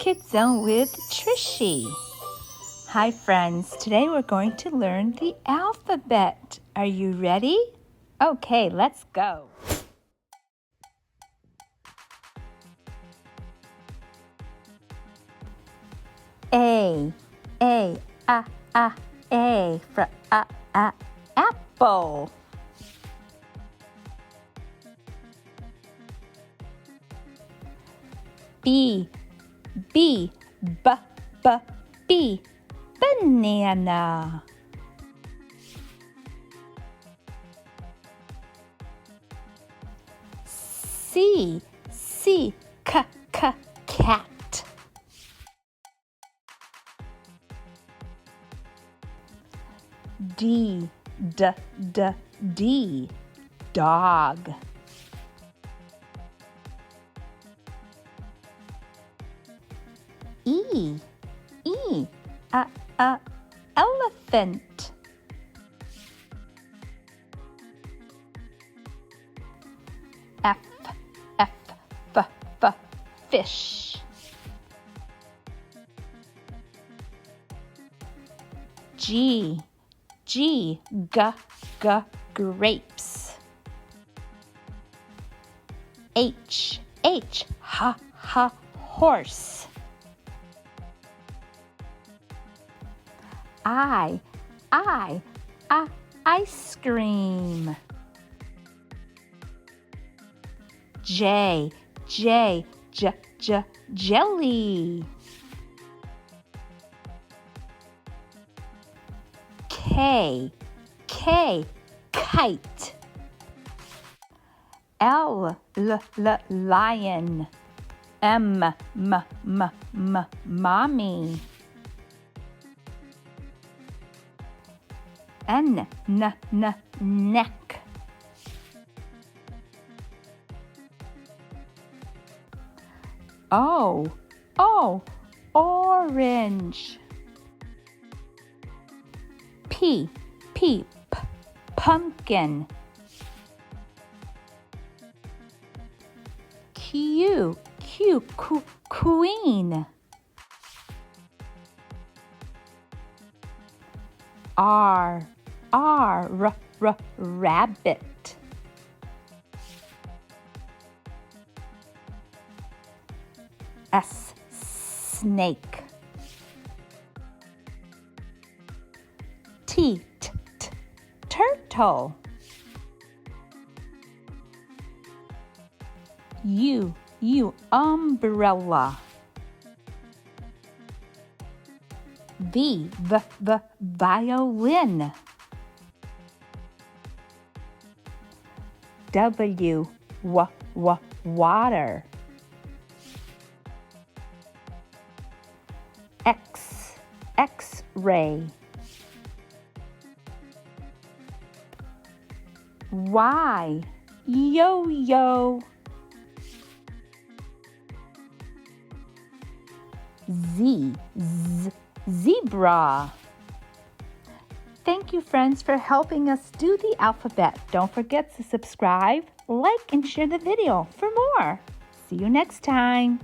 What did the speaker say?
Kids Zone with Trishy. Hi friends, today we're going to learn the alphabet. Are you ready? Okay, let's go. A for apple. B, banana. C, cat. D, dog. E, elephant. F, fish. G, grapes. H, horse. I, ice cream. J, jelly. K, kite. L, lion. M, mommy. N, neck. O, orange. P, pumpkin. Q, queen. R, rabbit. S, snake. T, turtle. U, umbrella. V, violin. W, water. X, X-ray. Y, yo-yo. Z, zebra. Thank you, friends, for helping us do the alphabet. Don't forget to subscribe, like, and share the video for more. See you next time.